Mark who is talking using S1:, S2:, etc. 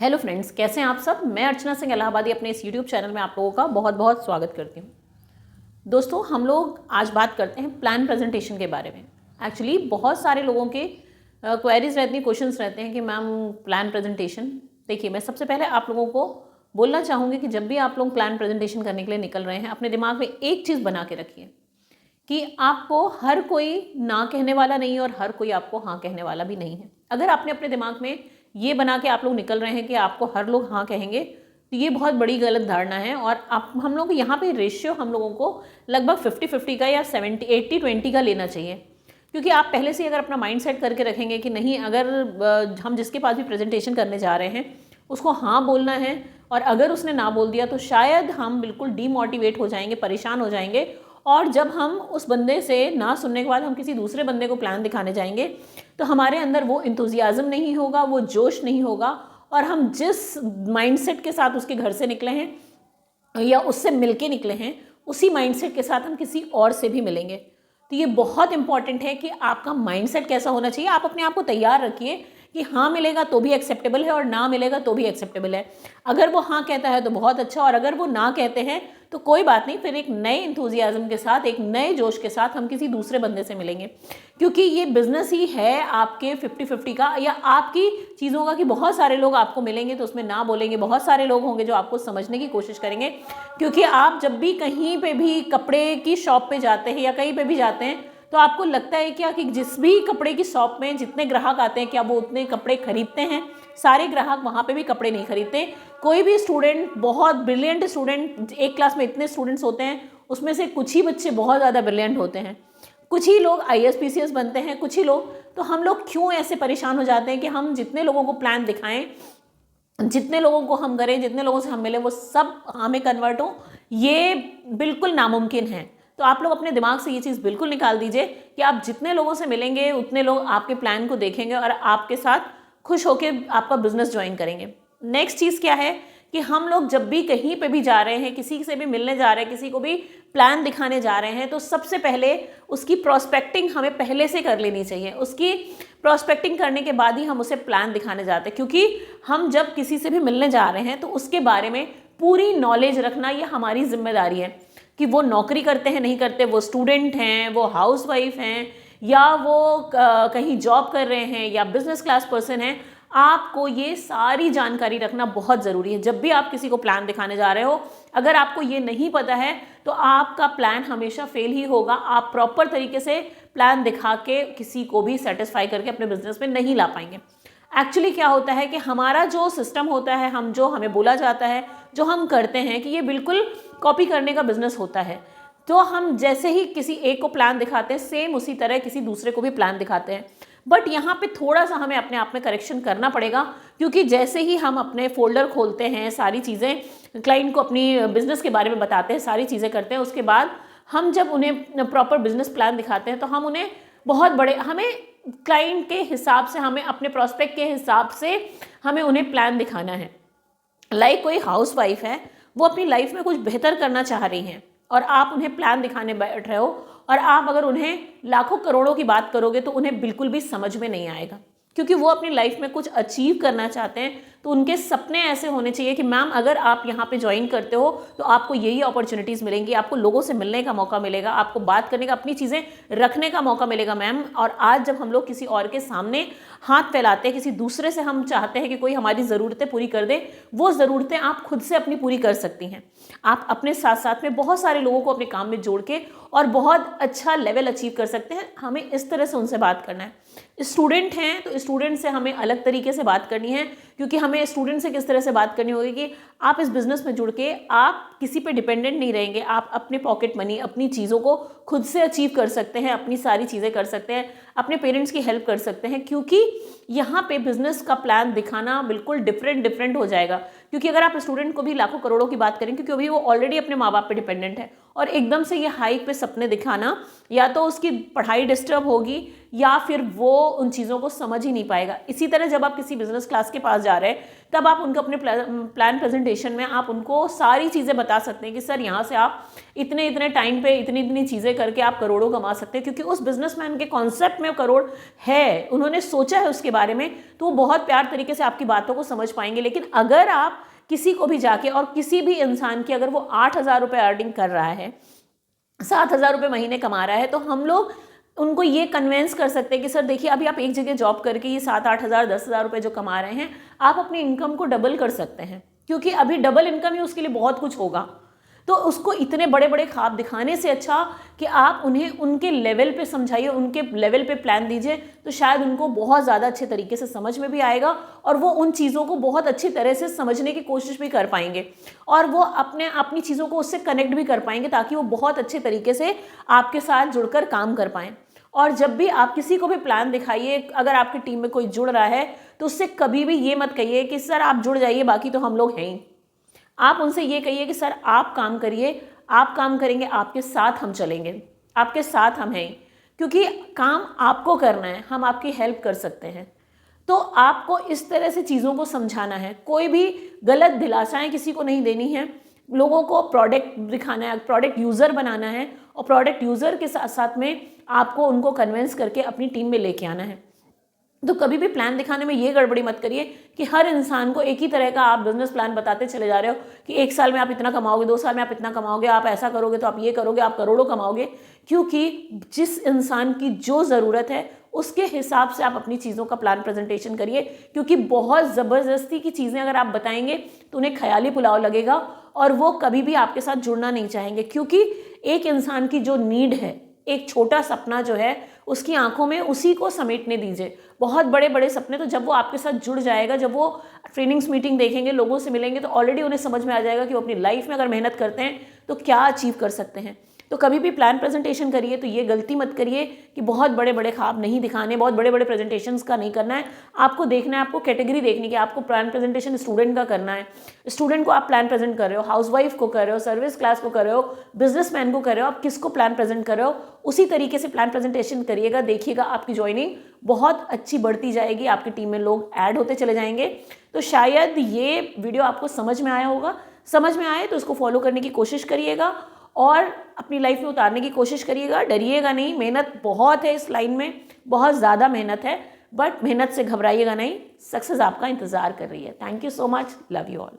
S1: Hello friends, कैसे हैं आप सब। मैं अर्चना सिंह इलाहाबादी अपने इस यूट्यूब चैनल में आप लोगों का बहुत बहुत स्वागत करती हूँ। दोस्तों, हम लोग आज बात करते हैं प्लान प्रेजेंटेशन के बारे में। एक्चुअली बहुत सारे लोगों के क्वेरीज रहती हैं, क्वेश्चंस रहते हैं कि मैम प्लान प्रेजेंटेशन। देखिए, मैं सबसे पहले आप लोगों को बोलना चाहूँगी कि जब भी आप लोग प्लान प्रेजेंटेशन करने के लिए निकल रहे हैं, अपने दिमाग में एक चीज़ बना के रखिए कि आपको हर कोई ना कहने वाला नहीं है और हर कोई आपको हाँ कहने वाला भी नहीं है। अगर आपने अपने दिमाग में ये बना के आप लोग निकल रहे हैं कि आपको हर लोग हाँ कहेंगे, तो ये बहुत बड़ी गलत धारणा है। और आप हम लोग यहाँ पे रेशियो हम लोगों को लगभग 50-50 का या 80-20 का लेना चाहिए। क्योंकि आप पहले से अगर अपना माइंड सेट करके रखेंगे कि नहीं, अगर हम जिसके पास भी प्रेजेंटेशन करने जा रहे हैं उसको हाँ बोलना है, और अगर उसने ना बोल दिया तो शायद हम बिल्कुल डीमोटिवेट हो जाएंगे, परेशान हो जाएंगे। और जब हम उस बंदे से ना सुनने के बाद हम किसी दूसरे बंदे को प्लान दिखाने जाएंगे तो हमारे अंदर वो इंथुजियाज्म नहीं होगा, वो जोश नहीं होगा, और हम जिस माइंडसेट के साथ उसके घर से निकले हैं या उससे मिलके निकले हैं, उसी माइंडसेट के साथ हम किसी और से भी मिलेंगे। तो ये बहुत इंपॉर्टेंट है कि आपका माइंडसेट कैसा होना चाहिए। आप अपने आप को तैयार रखिए कि हाँ मिलेगा तो भी एक्सेप्टेबल है और ना मिलेगा तो भी एक्सेप्टेबल है। अगर वो हाँ कहता है तो बहुत अच्छा, और अगर वो ना कहते हैं तो कोई बात नहीं, फिर एक नए इंथुजियाज्म के साथ, एक नए जोश के साथ हम किसी दूसरे बंदे से मिलेंगे। क्योंकि ये बिजनेस ही है आपके 50-50 का या आपकी चीज़ों का, कि बहुत सारे लोग आपको मिलेंगे तो उसमें ना बोलेंगे, बहुत सारे लोग होंगे जो आपको समझने की कोशिश करेंगे। क्योंकि आप जब भी कहीं पे भी कपड़े की शॉप पे जाते हैं या कहीं पे भी जाते हैं तो आपको लगता है क्या कि जिस भी कपड़े की शॉप में जितने ग्राहक आते हैं, क्या वो उतने कपड़े खरीदते हैं? सारे ग्राहक वहाँ पे भी कपड़े नहीं खरीदते। कोई भी स्टूडेंट, बहुत ब्रिलियंट स्टूडेंट, एक क्लास में इतने स्टूडेंट्स होते हैं, उसमें से कुछ ही बच्चे बहुत ज़्यादा ब्रिलियंट होते हैं, कुछ ही लोग IAS PCS बनते हैं, कुछ ही लोग। तो हम लोग क्यों ऐसे परेशान हो जाते हैं कि हम जितने लोगों को प्लान दिखाएं, जितने लोगों को हम करें, जितने लोगों से हम मिले, वो सब हमें कन्वर्ट हो, ये बिल्कुल नामुमकिन है। तो आप लोग अपने दिमाग से ये चीज़ बिल्कुल निकाल दीजिए कि आप जितने लोगों से मिलेंगे उतने लोग आपके प्लान को देखेंगे और आपके साथ खुश होकर आपका बिजनेस ज्वाइन करेंगे। नेक्स्ट चीज़ क्या है कि हम लोग जब भी कहीं पे भी जा रहे हैं, किसी से भी मिलने जा रहे हैं, किसी को भी प्लान दिखाने जा रहे हैं, तो सबसे पहले उसकी प्रोस्पेक्टिंग हमें पहले से कर लेनी चाहिए। उसकी प्रोस्पेक्टिंग करने के बाद ही हम उसे प्लान दिखाने जाते हैं। क्योंकि हम जब किसी से भी मिलने जा रहे हैं तो उसके बारे में पूरी नॉलेज रखना ये हमारी जिम्मेदारी है कि वो नौकरी करते हैं नहीं करते, वो स्टूडेंट हैं, वो हाउसवाइफ हैं, या वो कहीं जॉब कर रहे हैं, या बिजनेस क्लास पर्सन हैं। आपको ये सारी जानकारी रखना बहुत ज़रूरी है जब भी आप किसी को प्लान दिखाने जा रहे हो। अगर आपको ये नहीं पता है तो आपका प्लान हमेशा फेल ही होगा। आप प्रॉपर तरीके से प्लान दिखा के किसी को भी सेटिस्फाई करके अपने बिजनेस में नहीं ला पाएंगे। एक्चुअली क्या होता है कि हमारा जो सिस्टम होता है, हम जो हमें बोला जाता है, जो हम करते हैं, कि ये बिल्कुल कॉपी करने का बिजनेस होता है। तो हम जैसे ही किसी एक को प्लान दिखाते हैं, सेम उसी तरह किसी दूसरे को भी प्लान दिखाते हैं। बट यहाँ पे थोड़ा सा हमें अपने आप में करेक्शन करना पड़ेगा। क्योंकि जैसे ही हम अपने फोल्डर खोलते हैं, सारी चीज़ें क्लाइंट को अपनी बिजनेस के बारे में बताते हैं, सारी चीज़ें करते हैं, उसके बाद हम जब उन्हें प्रॉपर बिजनेस प्लान दिखाते हैं तो हम उन्हें बहुत बड़े, हमें क्लाइंट के हिसाब से, हमें अपने प्रोस्पेक्ट के हिसाब से हमें उन्हें प्लान दिखाना है। लाइक कोई हाउसवाइफ है, वो अपनी लाइफ में कुछ बेहतर करना चाह रही हैं और आप उन्हें प्लान दिखाने बैठ रहे हो, और आप अगर उन्हें लाखों करोड़ों की बात करोगे तो उन्हें बिल्कुल भी समझ में नहीं आएगा। क्योंकि वो अपनी लाइफ में कुछ अचीव करना चाहते हैं, तो उनके सपने ऐसे होने चाहिए कि मैम अगर आप यहाँ पे ज्वाइन करते हो तो आपको यही अपॉर्चुनिटीज़ मिलेंगी, आपको लोगों से मिलने का मौका मिलेगा, आपको बात करने का, अपनी चीज़ें रखने का मौका मिलेगा मैम। और आज जब हम लोग किसी और के सामने हाथ फैलाते हैं, किसी दूसरे से हम चाहते हैं कि कोई हमारी ज़रूरतें पूरी कर दे, वो ज़रूरतें आप खुद से अपनी पूरी कर सकती हैं। आप अपने साथ साथ में बहुत सारे लोगों को अपने काम में जोड़ के और बहुत अच्छा लेवल अचीव कर सकते हैं। हमें इस तरह से उनसे बात करना है। स्टूडेंट हैं तो स्टूडेंट से हमें अलग तरीके से बात करनी है। क्योंकि हमें स्टूडेंट से किस तरह से बात करनी होगी कि आप इस बिज़नेस में जुड़ के आप किसी पे डिपेंडेंट नहीं रहेंगे, आप अपने पॉकेट मनी, अपनी चीज़ों को खुद से अचीव कर सकते हैं, अपनी सारी चीज़ें कर सकते हैं, अपने पेरेंट्स की हेल्प कर सकते हैं। क्योंकि यहाँ पे बिजनेस का प्लान दिखाना बिल्कुल डिफरेंट हो जाएगा। क्योंकि अगर आप स्टूडेंट को भी लाखों करोड़ों की बात करें, क्योंकि अभी वो ऑलरेडी अपने माँ बाप पे डिपेंडेंट है, और एकदम से ये हाइक पे सपने दिखाना, या तो उसकी पढ़ाई डिस्टर्ब होगी, या फिर वो उन चीज़ों को समझ ही नहीं पाएगा। इसी तरह जब आप किसी बिजनेस क्लास के पास जा रहे हैं तब आप उनको अपने प्लान प्रेजेंटेशन में आप उनको सारी चीज़ें बता सकते हैं कि सर यहाँ से आप इतने इतने टाइम पे इतनी इतनी चीज़ें करके आप करोड़ों कमा सकते हैं, क्योंकि उस बिजनेसमैन के कॉन्सेप्ट में करोड़ है, उन्होंने सोचा है उसके बारे में, तो वो बहुत प्यार तरीके से आपकी बातों को समझ पाएंगे। लेकिन अगर आप किसी को भी जाके, और किसी भी इंसान की अगर वो 8,000 रुपये अर्निंग कर रहा है, 7,000 रुपये महीने कमा रहा है, तो हम लोग उनको ये कन्वेंस कर सकते हैं कि सर देखिए अभी आप एक जगह जॉब करके ये 7-8 हज़ार 10,000 रुपये जो कमा रहे हैं, आप अपनी इनकम को डबल कर सकते हैं, क्योंकि अभी डबल इनकम ही उसके लिए बहुत कुछ होगा। तो उसको इतने बड़े बड़े ख्वाब दिखाने से अच्छा कि आप उन्हें उनके लेवल पे समझाइए, उनके लेवल पे प्लान दीजिए, तो शायद उनको बहुत ज़्यादा अच्छे तरीके से समझ में भी आएगा और वो उन चीज़ों को बहुत अच्छी तरह से समझने की कोशिश भी कर पाएंगे और वो अपनी चीज़ों को उससे कनेक्ट भी कर पाएंगे, ताकि वो बहुत अच्छे तरीके से आपके साथ जुड़कर काम कर पाएँ। और जब भी आप किसी को भी प्लान दिखाइए, अगर आपकी टीम में कोई जुड़ रहा है तो उससे कभी भी ये मत कहिए कि सर आप जुड़ जाइए, बाकी तो हम लोग हैं ही। आप उनसे ये कहिए कि सर आप काम करिए, आप काम करेंगे, आपके साथ हम चलेंगे, आपके साथ हम हैं, क्योंकि काम आपको करना है, हम आपकी हेल्प कर सकते हैं। तो आपको इस तरह से चीज़ों को समझाना है, कोई भी गलत दिलासाएं किसी को नहीं देनी है, लोगों को प्रोडक्ट दिखाना है, प्रोडक्ट यूज़र बनाना है और प्रोडक्ट यूज़र के साथ साथ में आपको उनको कन्विंस करके अपनी टीम में लेके आना है। तो कभी भी प्लान दिखाने में ये गड़बड़ी मत करिए कि हर इंसान को एक ही तरह का आप बिजनेस प्लान बताते चले जा रहे हो कि 1 साल में आप इतना कमाओगे, 2 साल में आप इतना कमाओगे, आप ऐसा करोगे तो आप ये करोगे, आप करोड़ों कमाओगे। क्योंकि जिस इंसान की जो ज़रूरत है उसके हिसाब से आप अपनी चीज़ों का प्लान प्रेजेंटेशन करिए, क्योंकि बहुत ज़बरदस्ती की चीज़ें अगर आप बताएंगे तो उन्हें ख्याली पुलाव लगेगा और वो कभी भी आपके साथ जुड़ना नहीं चाहेंगे। क्योंकि एक इंसान की जो नीड है, एक छोटा सपना जो है उसकी आंखों में उसी को समेटने दीजिए। बहुत बड़े बड़े सपने तो जब वो आपके साथ जुड़ जाएगा, जब वो ट्रेनिंग्स मीटिंग देखेंगे, लोगों से मिलेंगे, तो ऑलरेडी उन्हें समझ में आ जाएगा कि वो अपनी लाइफ में अगर मेहनत करते हैं तो क्या अचीव कर सकते हैं। तो कभी भी प्लान प्रेजेंटेशन करिए तो ये गलती मत करिए कि बहुत बड़े बड़े ख्वाब नहीं दिखाने, बहुत बड़े बड़े प्रेजेंटेशंस का नहीं करना है। आपको देखना है, आपको कैटेगरी देखनी है, आपको प्लान प्रेजेंटेशन स्टूडेंट का करना है, स्टूडेंट को आप प्लान प्रेजेंट कर रहे हो, हाउसवाइफ को कर रहे हो, सर्विस क्लास को कर रहे हो, बिजनेसमैन को कर रहे हो, आप किसको प्लान प्रेजेंट कर रहे हो, उसी तरीके से प्लान प्रेजेंटेशन करिएगा। देखिएगा आपकी ज्वाइनिंग बहुत अच्छी बढ़ती जाएगी, आपकी टीम में लोग ऐड होते चले जाएंगे। तो शायद ये वीडियो आपको समझ में आया होगा। समझ में आए तो उसको फॉलो करने की कोशिश करिएगा और अपनी लाइफ में उतारने की कोशिश करिएगा। डरिएगा नहीं, मेहनत बहुत है इस लाइन में, बहुत ज़्यादा मेहनत है, बट मेहनत से घबराइएगा नहीं, सक्सेस आपका इंतज़ार कर रही है। Thank you so much, love you all.